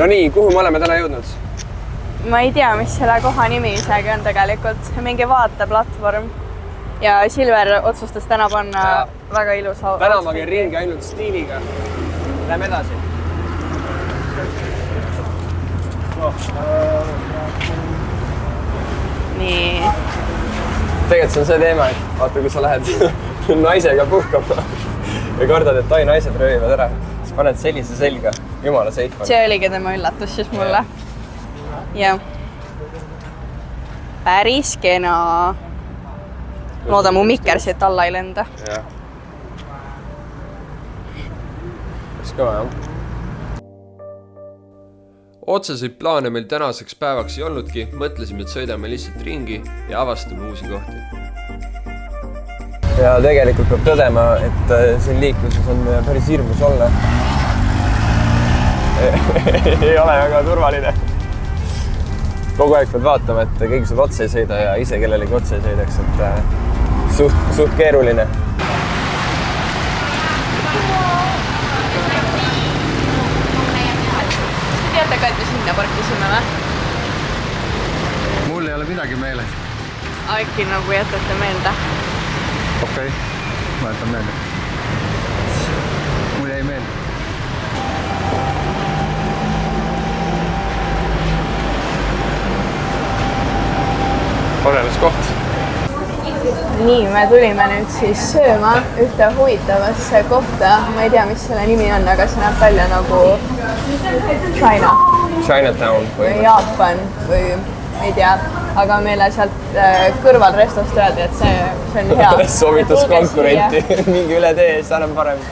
No nii, kuhu me oleme täna jõudnud? Ma ei tea, mis selle koha nimi isegi on tegelikult. Mingi vaateplatvorm. Ja Silver otsustas täna panna väga ilus auto. Täna ma käin ringi ainult stiiliga. Lähme edasi. Nii. Tegelikult see on see teema, et vaata, kui sa lähed naisega puhkama ja kardad, et naised röövivad ära, siis paned sellise selga. Jumala safe on. See oligi tema üllatus siis mulle. Ja. Päris kena. Looda mu mikker siit alla ei lenda. Jah. Päris kõva, jah. Otseseid plaane meil tänaseks päevaks ei olnudki, mõtlesime, et sõidame lihtsalt ringi ja avastame uusi kohti. Ja tegelikult peab tõdema, et siin liikluses on päris hirmus olla. Ei ole väga turvaline. Kogu aeg pead vaatama, et keegi sul otse ei sõida ja ise kellelegi otse ei sõidaks, et suht keeruline. Teate ka, et me sinna parkisime või? Mul ei ole midagi meeles. Äkki nagu jätate meelde? Okei, ma jätan meelde. Mul jäi meelde. Olenes koht. Nii, me tulime nüüd siis sööma ühte huvitavasse kohta. Ma ei tea, mis selle nimi on, aga see näeb välja nagu Chinatown või Jaapan või ei tea. Aga meile sealt kõrval restost öeldi, et see on hea. Soovitas konkurenti, mingi üle tee, see on parem.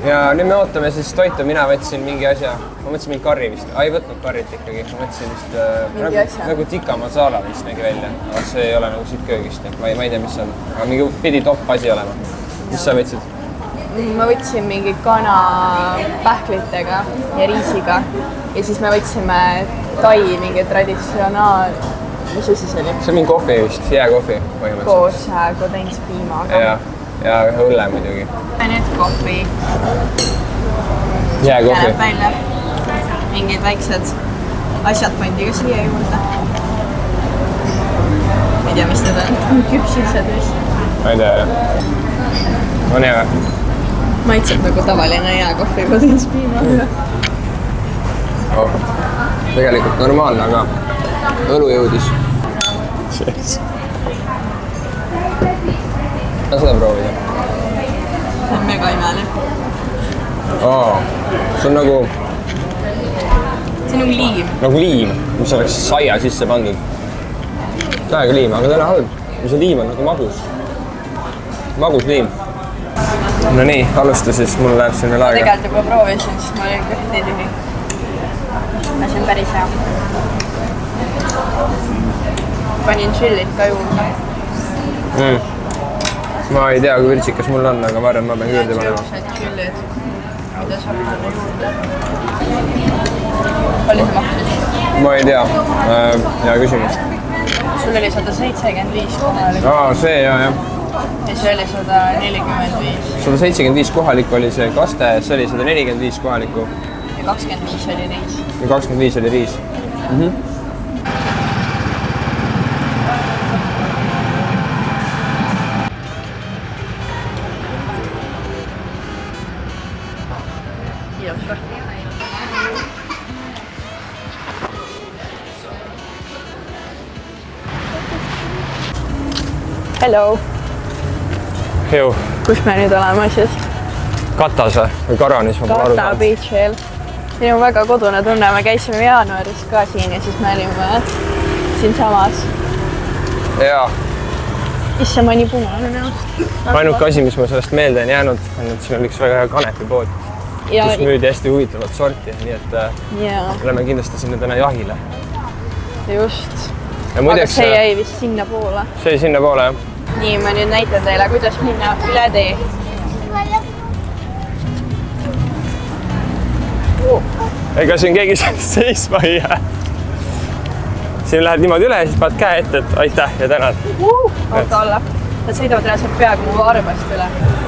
Ja nüüd me ootame siis toitu, mina võtsin mingi asja. Ma mõtlesin mingi karri vist. Ei võtnud karrit ikkagi. Ma mõtlesin vist nagu tikka masala vist nägi välja. Aga see ei ole nagu siit köögist. Ma ei tea, mis on. Aga mingi pidi top asi olema. Mis sa võtsid? Ma võtsin mingi kana pähklitega ja riisiga. Ja siis me võtsime tai mingi traditsionaal. Mis see siis oli? See on mingi kohvi vist, jääkohvi põhimõtteliselt. Koos kodeinspiimaga. Ja õlle muidugi. Nüüd kohvi. Jääkohvi. Näeb välja. Mingid väiksed asjad pandi ka siia juurde. Ei tea, mis need on. Küpsised vist. Ma ei tea, jah. On hea. Maitseb nagu tavaline jääkohvi kodeinspiimaga. Tegelikult normaalne, aga õlu jõudis. Tahan seda proovida. See on mega imelik. See on nagu... See on nagu liim. Nagu liim, mis oleks saia sisse pandud. Tähega liim, aga ta on halb. See liim on nagu magus. Magus liim. No nii, alusta siis, mul läheb siin veel aega. Tegelikult juba proovisin, siis ma olin kõhti tühi. See on päris hea. Panin chillit ka juurde. Ma ei tea, kui virtsikas mul on, aga ma arvan, ma pean juurde panema. Siuksed chillid, mida saab panna juurde. Palju see maksis? Ma ei tea. Hea küsimus. Sul oli 175 kohalik. See jah. Ja see oli 145. 175 kohalik oli see kaste, see oli 145 kohalikku. Ja 25 oli riis. Ja 25 oli riis. Hello! Heu. Kus me nüüd oleme siis? Katas või Karanis? Kata Beachil. Siin on väga kodune tunne. Me käisime jaanuaris ka siin ja siis me olime siin samas. Jaa. Issa, ma nii punane näost. Ainuke asi, mis ma sellest meelde on jäänud, on, et siin oli üks väga hea kanepipood, kus müüdi hästi huvitavat sorti, nii et oleme kindlasti sinna täna jahile. Just. Aga see jäi vist sinna poole. See jäi sinna poole, jah. Nii, ma nüüd näitan teile, kuidas minna üle tee. Ega siin keegi seisma ei jää. Siin lähed niimoodi üle ja siis paned käe ette, et aitäh ja tänad. Auto alla. Nad sõidavad üle sealt peaaegu mu arvest üle.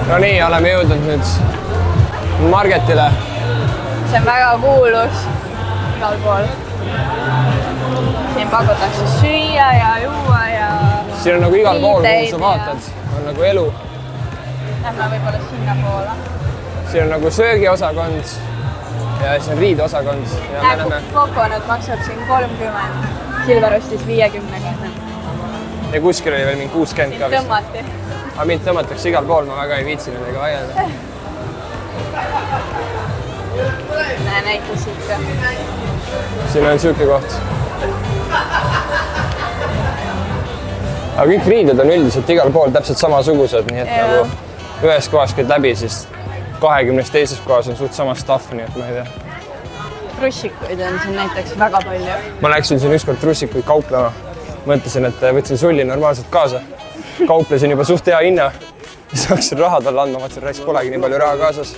No nii, oleme jõudnud nüüd Margetile. see on väga kuulus igal pool. Siin pakutakse süüa ja juua ja... Siin on nagu igal pool, kuhu sa vaatad, on nagu elu. Lähme võib-olla sinna poole. Siin on nagu söögiosakond ja siin on riideosakond. Kokonat maksab siin 30, Silverostis 50. Ja kuskil oli veel mingi 60 ka vist. Tõmmati. Aga mind tõmmatakse igal pool, ma väga ei viitsi nendega vaielda. Näita siit ka. Siin on siuke koht. Aga kõik riided on üldiselt igal pool täpselt samasugused, nii et nagu ühes kohas käid läbi, siis 20 teises kohas on suht sama stuff, nii et ma ei tea. Trussikuid on siin näiteks väga palju. Ma läksin siin ükskord trussikuid kauplema. Mõtlesin, et võtsin sulli normaalselt kaasa. Kauplesin juba suht hea hinna. Siis hakkasin raha talle andma, mõtlesin, raisk polegi nii palju raha kaasas.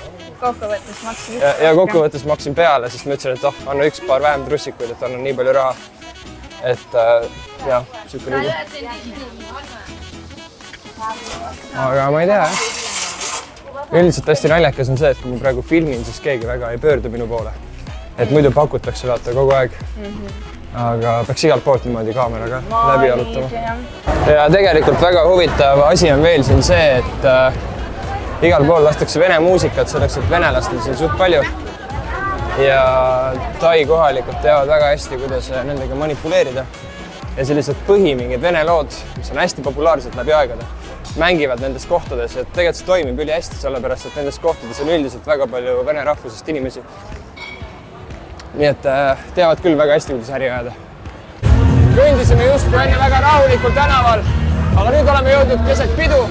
Kokkuvõttes maksin ja kokkuvõttes maksin peale, sest ma ütlesin, et anna üks paar vähem trussikuid, et annan nii palju raha. Et jah, siuke lugu. Aga ma ei tea, jah. Üldiselt hästi naljakas on see, et kui ma praegu filmin, siis keegi väga ei pöördu minu poole. Et muidu pakutakse vaata kogu aeg. Aga peaks igalt poolt niimoodi kaameraga läbi jalutama. Ja tegelikult väga huvitav asi on veel siin see, et igal pool lastakse vene muusikat selleks, et venelastel siin suht palju. Ja Tai kohalikud teavad väga hästi, kuidas nendega manipuleerida. Ja sellised mingid vene lood, mis on hästi populaarsed läbi aegade, mängivad nendes kohtades. Ja tegelikult see toimib üli hästi, sellepärast, et nendes kohtades on üldiselt väga palju vene rahvusest inimesi. Nii et teavad küll väga hästi, kuidas äri ajada. Kõndisime justkui enne väga rahulikul tänaval, aga nüüd oleme jõudnud keset pidu.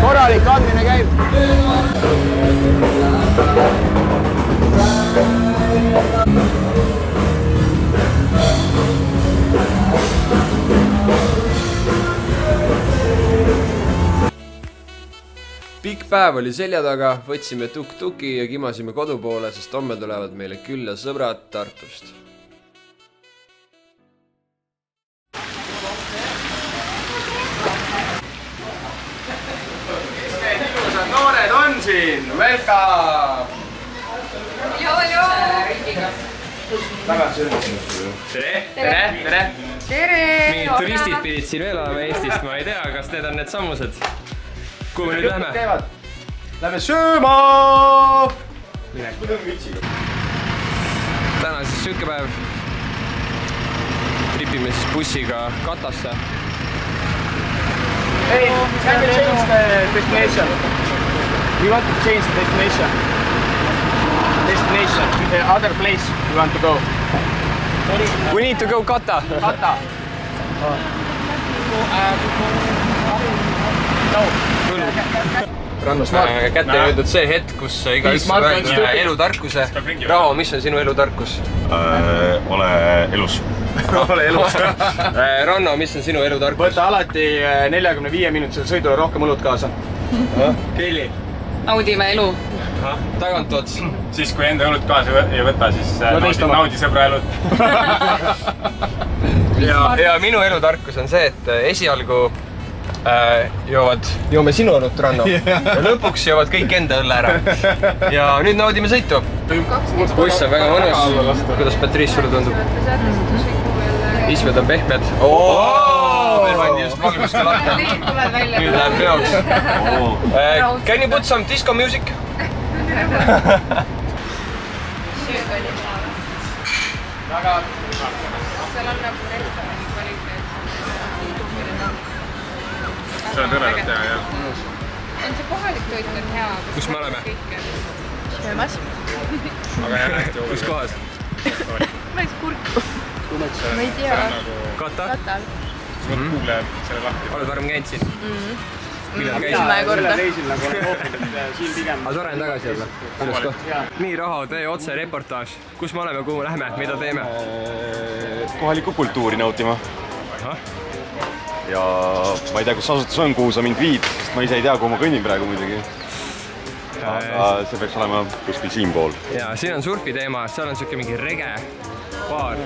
Korralik andmine käib. Pikk päev oli selja taga, võtsime tuk-tuki ja kimasime kodu poole, sest homme tulevad meile külla sõbrad Tartust. Noored on siin, welcome! Tere! Mingid turistid pidid siin veel olema Eestist, ma ei tea, kas need on need samused. Kuhu me nüüd lähme? Lähme sööma! Täna siis süke päev. Tripime siis bussiga Katasse. Hey, can we change the destination? We want to change the destination. The other place we want to go. We need to go Kata. Kata. No. Rannas kätte jõudnud see hetk, kus igaüks räägib elutarkuse. Raho, mis on sinu elutarkus? Ole elus. Ole elus. Ranno, mis on sinu elutarkus? Võta alati 45-minutisel sõidule rohkem õlut kaasa. Keili? Naudime elu. Tagantots? Siis kui enda õlut kaasa ei võta, siis naudi sõbra õlut. Ja minu elutarkus on see, et esialgu joome sinu õlut, Ranno. Ja lõpuks joovad kõik enda õlle ära. Ja nüüd naudime sõitu. Buss on väga mõnus. Kuidas Patrice sulle tundub? Istmed on pehmed. Meil pandi just valgust ka lahti. Nüüd läheb peoks. Can you put some disco music? See on tõvedalt hea, jah. On see kohalik toit on hea? Kus me oleme? Söömas. Aga jah, hästi Kus kohas? Ma oleks kurku. Ma ei tea. Kata? Katal. kuule selle lahti. Oled varem käinud siin? Millal käisid? Esimene korda. reisil nagu olen oopinud, et siin pigem... Aga tore on tagasi olla. Ilus koht. Nii, Raho, tee otse reportaaž. Kus me oleme, kuhu me läheme, mida teeme? Kohalikku kultuuri nautima. Ja ma ei tea, kus asutus on, kuhu sa mind viid, sest ma ise ei tea, kuhu ma kõnnin praegu muidugi. Aga see peaks olema kuskil siinpool. Ja siin on surfi teema, seal on siuke mingi rege baar.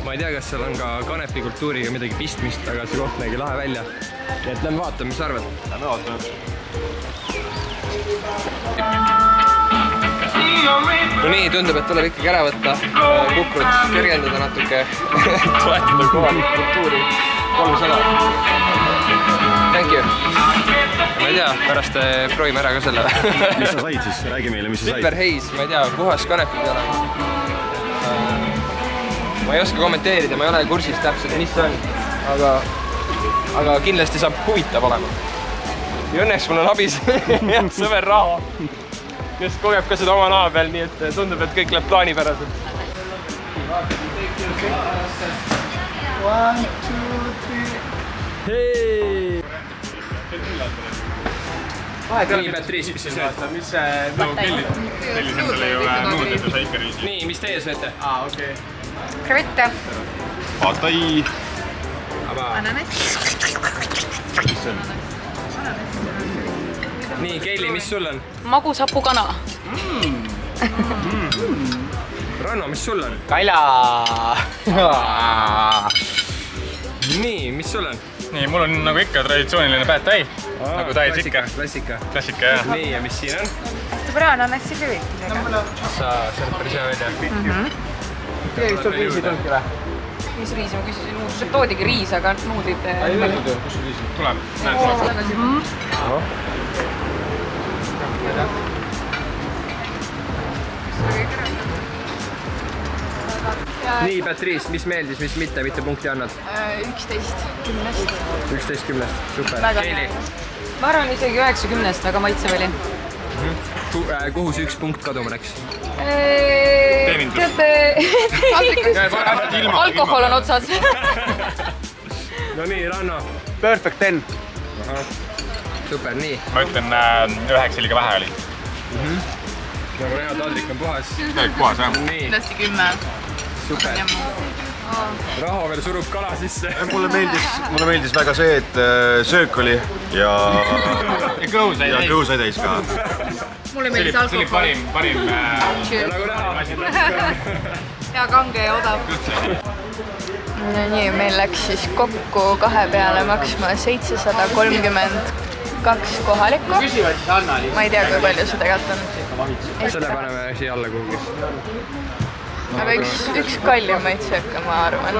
Ma ei tea, kas seal on ka kanepikultuuriga midagi pistmist, aga see koht nägi lahe välja. Nii et lähme vaatame, mis arvad? Lähme vaatame. no nii, tundub, et tuleb ikkagi ära võtta. Kukrut kergendada natuke. Toetada kohalikku kultuuri. 300. Thank you. Ma ei tea, pärast proovime ära ka selle. Mis sa said siis? Räägi meile, mis sa said? Super Haze, ma ei tea, puhas kanepid ei ole. Ma ei oska kommenteerida, ma ei ole kursis täpselt, mis see on. Aga kindlasti saab huvitav olema. Ja õnneks mul on abis sõber Raho, kes kogeb ka seda oma naha peal, nii et tundub, et kõik läheb plaanipäraselt. 1, 2, 3. Hei! Nii, Patrice, mis sa sööd? Mis see nagu tellis endale ju nõuded ja saikariisi? Nii, mis teie sööte? Okei. Krevette. Patai. Ananas. Nii, Keili, mis sul on? Magus hapukana. Ranno, mis sul on? Kalja! Nii, mis sul on? Nii, mul on nagu ikka traditsiooniline pad thai. Nagu Thais ikka. Klassika. Klassika, jah. Nii, ja mis siin on? Hästi praegu ananassi krevitidega. Sa oled päris hea välja. Keegi sul riisi tulnudki või? Mis riisi ma küsisin? Toodigi riis, aga nuudrid... Ei öeldud ju, kus sul riisi? Tuleb. Näed, tuleb. Nii, Patrice, mis meeldis, mis mitte, mitu punkti annad? 11 10. 11 10. Super. Väga Keili, Ma arvan isegi 90, väga maitsev oli. kuhu see üks punkt kaduma läks? Teate, alkohol on otsas. No nii, Ranno. Perfect 10. Super, nii. Ma ütlen 9 liiga vähe oli. Nagu näha, taldrik on puhas. Tegelikult puhas, jah. Nii, kindlasti 10. super. Raho veel surub kala sisse. Mulle meeldis väga see, et söök oli ja Kõhu sai täis ka. Mulle meeldis alkohol. See oli parim Nagu näha. Hea kange ja odav. No nii, meil läks siis kokku kahe peale maksma 732 kohalikku. Ma ei tea, kui palju see tegelikult on. Selle paneme siia alla kuhugi. Aga üks kallimaid sööke, ma arvan,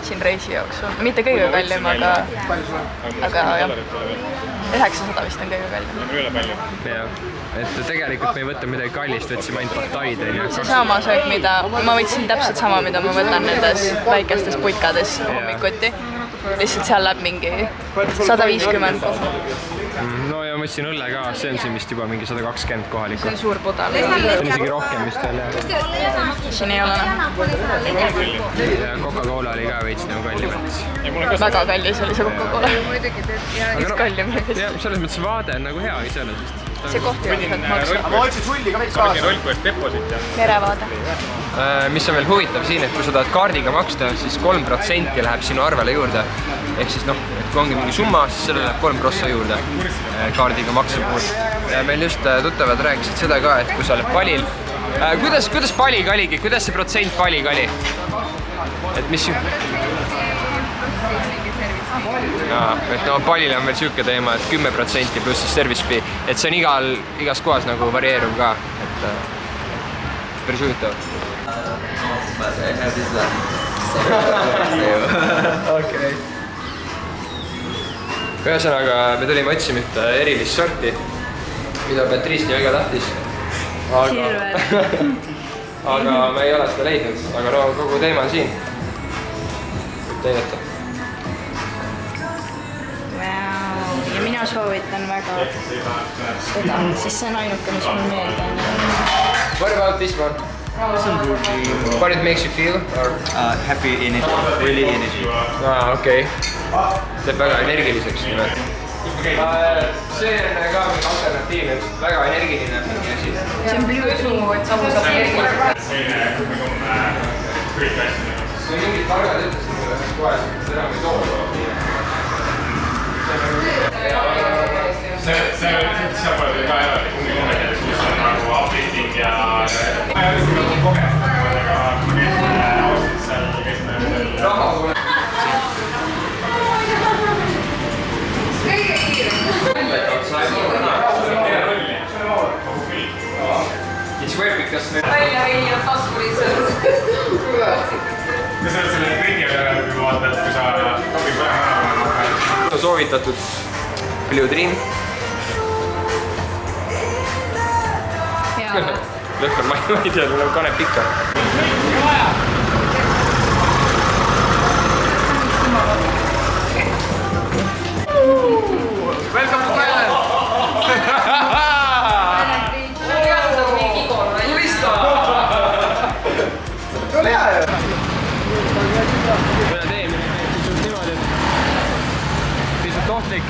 siin reisi jooksul. Mitte kõige kallim, aga jah. 900 vist on kõige kallim. Jah, et tegelikult me ei võta midagi kallist, võtsime ainult pataid. Seesama söök, mida ma võtsin täpselt sama, mida ma võtan nendes väikestes putkades hommikuti. Lihtsalt seal läheb mingi 150. No ja ma võtsin õlle ka, see on siin vist juba mingi 120 kohalikku. See on suur pudel. See on isegi rohkem vist veel. Siin ei ole näha. Ja Coca-Cola oli ka veits nagu kallim. Väga kallis oli see Coca-Cola. Üks kallim. Ja selles mõttes vaade on nagu hea iseenesest. See koht ei olnud maksa. Ma otsin sulli ka veits kaasa. Rolku eest deposit ja... Merevaade. Mis on veel huvitav siin, et kui sa tahad kaardiga maksta, siis 3% läheb sinu arvele juurde. Ehk siis noh, et kui ongi mingi summa, siis sellele läheb 3% juurde kaardiga maksa puhul. Ja meil just tuttavad rääkisid seda ka, et kui sa oled palil. Kuidas paliga oligi? Kuidas see protsent paliga oli? Et mis... et no palil on veel siuke teema, et 10% pluss siis service fee, et see on igas kohas nagu varieeruv ka, et päris huvitav. Okay. Ühesõnaga, me tulime otsima ühte erilist sorti, mida Patrice nii väga tahtis. Aga me ei ole seda leidnud, aga no kogu teema on siin. Teineta. Ja mina soovitan väga seda, siis see on ainuke, mis mul meelde on. What about this one? What it makes you feel? Happy energy, really energy. Okei. Teeb väga energiliseks nimelt. See on ka mingi alternatiivne, väga energiline asi. See on blue, et samu saab energiliselt. See on mingid targad ütlesid mulle ühes kohes, et seda ei too. See pole ka eraldi kummikomedis, mis on nagu uplifting ja... Ma ei ole nagu kogenud, aga ma käisin ausalt seal Raha pole. It's weird because... soovitatud Blue Dream. Lõhkan, ma ei tea, tuleb kanep ikka. Welcome to Thailand! Turista! Tule hea! Mõne teemine pisut niimoodi, et pisut ohtlik.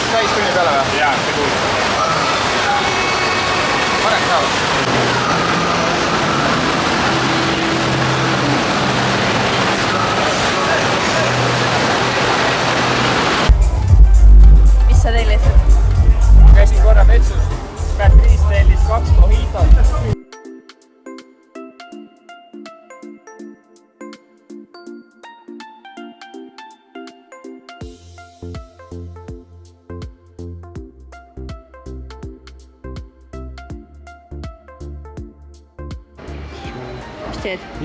Täistunni peale või? Jaa, see kuulub. Parem saab. Mis sa tellisid? Käisin korra petsus. Patrice tellis 2 mojitot.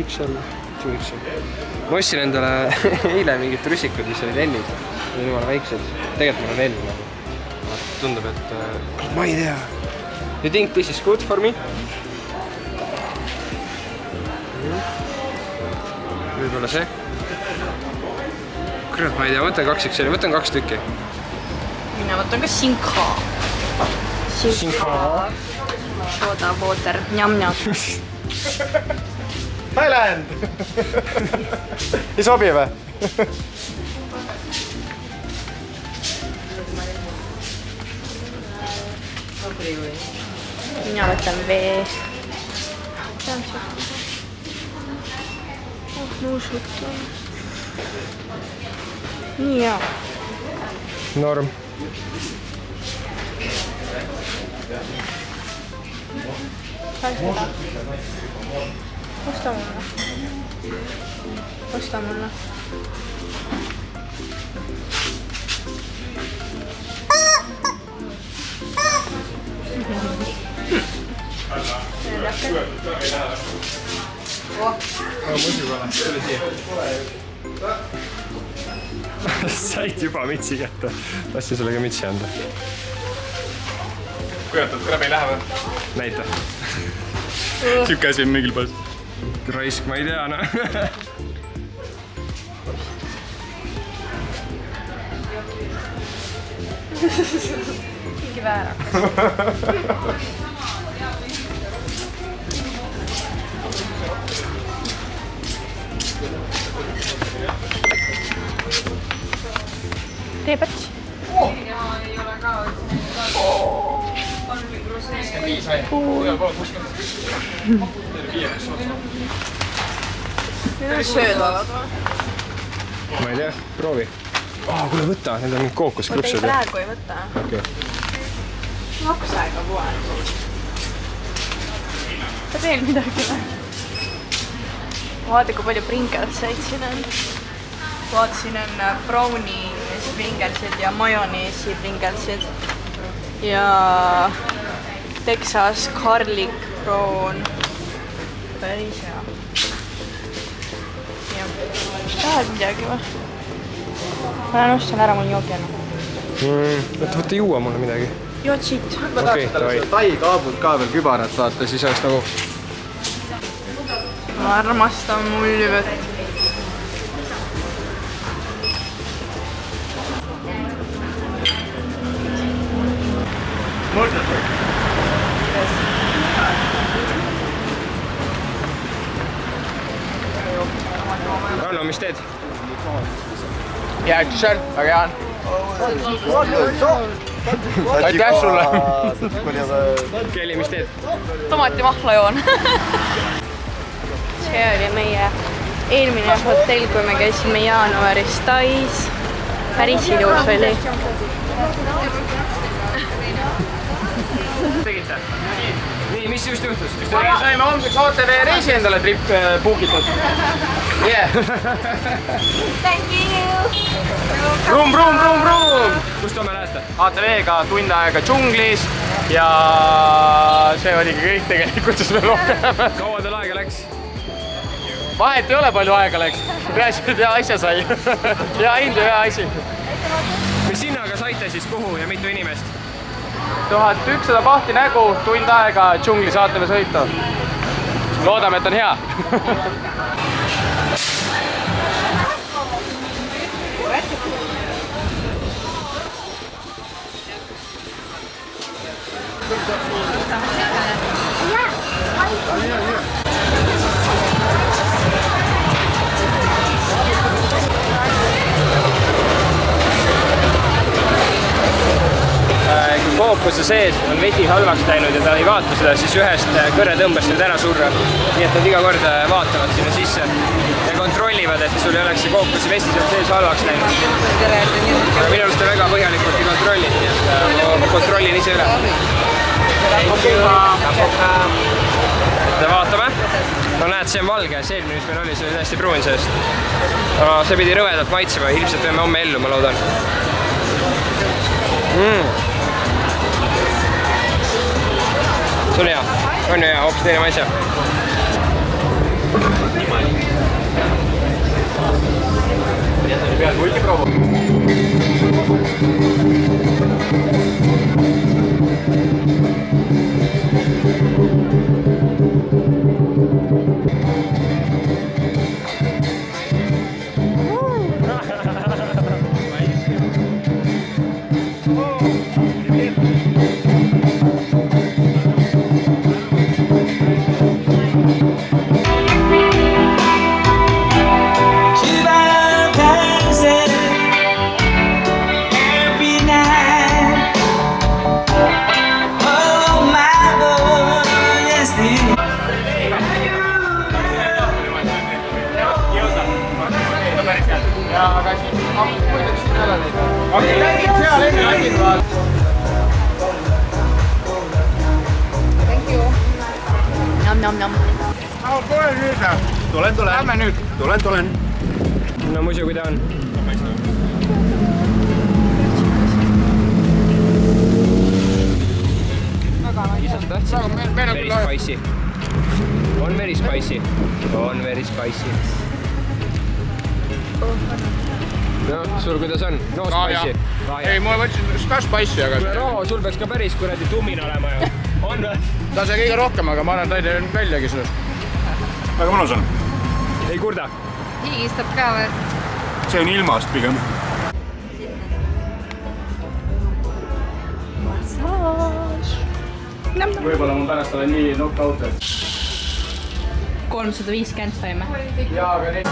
X-l. Ma ostsin endale eile mingid trussikud, mis olid L-id. Need on jumala väiksed. Tegelikult mul on L nagu. Tundub, et... ma ei tea. You think this is good for me? Võib-olla see. Kurat, ma ei tea. Võtan 2 XL-i. Võtan 2 tükki. Mina võtan ka Sinka. Sinka. Soda water. Njam-njam. Thailand! Ei sobi või? Mina võtan vee. Nuusut. Nii hea. Norm. Osta mulle. Osta mulle. Said juba mitsi kätte. Tahtsin sulle ka mitsi anda. Kujutad, krab ei lähe või? Näita. Siuke asi on mingil poes. Raisk, ma ei tea, noh. Mingi väärakas. Tee päts. Söödavad või? Ma ei tea, proovi. Kuule, võta, need on mingid kookoskrõpsud. Praegu ei võta. Okei. Lapsega poe. Sa teen midagi või? Vaata, kui palju pringelseid siin on. Vaata, siin on brownie pringelsid ja majoneesi pringelsid. Ja Texas garlic brown. Päris hea. Tahad midagi või? Ma lähen ostan ära, mul joogi on. Võtta juua mulle midagi. Jood siit. Ma tahaks talle tai kaabud ka veel kübarat vaata, siis oleks nagu... Ma armastan mullivõtt. Ranno, mis teed? Jääksen, väga hea. aitäh sulle! Kelly, mis teed? tomatimahla joon. see oli meie eelmine hotell, kui me käisime jaanuaris Tais. Päris ilus oli. Tegite? Nii, mis just juhtus? Saime homseks OTV reisi endale trip puukitud. Ruum! Kust homme lähete? ATV-ga tund aega džunglis ja see oligi kõik tegelikult, sest me rohkem. Kaua teil aega läks? Vahet ei ole, palju aega läks. Peaasi, et hea asja sai. Hea hind ja hea asi. Mis hinnaga saite siis kuhu ja mitu inimest? 1100 bahti nägu, tund aega džunglis ATV sõitu. Loodame, et on hea. Kui kookuse sees on vesi halvaks läinud ja ta ei vaata seda, siis ühest kõrretõmbest võib ära surra. Nii et nad iga kord vaatavad sinna sisse ja kontrollivad, et sul ei oleks see kookuse vesi sealt sees halvaks läinud. Aga minu arust on väga põhjalikult ei kontrollid, nii et ma kontrollin ise üle. Vaatame. No näed, see on valge, see eelmine, mis meil oli, see oli täiesti pruun seest. See pidi rõvedalt maitsema, ilmselt võime homme ellu, ma loodan. See on hea, on ju hea, hoopis teine maitse. Pead multi proova. Nam. Tulen. Lähme nüüd. Tulen. No muidugi ta on. Very spicy. On very spicy. No, sul kuidas on? No spicy. Ei, ma võtsin ka spicy, aga... No, sul peaks ka päris kuradi tummin olema ju. On või? Ta sai kõige rohkem, aga ma arvan, ta ei teinud väljagi sellest. Väga mõnus on. Ei kurda? Hiigistab ka või? See on ilmast pigem. Võib-olla ma pärast olen nii knock-out. 350 saime. Jaa, aga neid...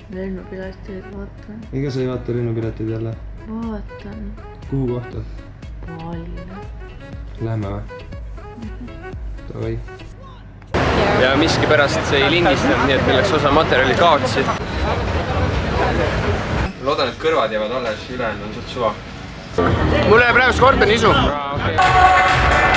Lennupiletid, vaatan. Ega sa ei vaata lennupiletid jälle? Vaatan. Kuhu kohta? Palju. Lähme või? Davai. Ja miskipärast see ei lindistanud, nii et meil läks osa materjali kaotsi. Loodan, et kõrvad jäävad alles, ülejäänud on suht suva. Mulle jääb praegu skorpioni isu. Okay.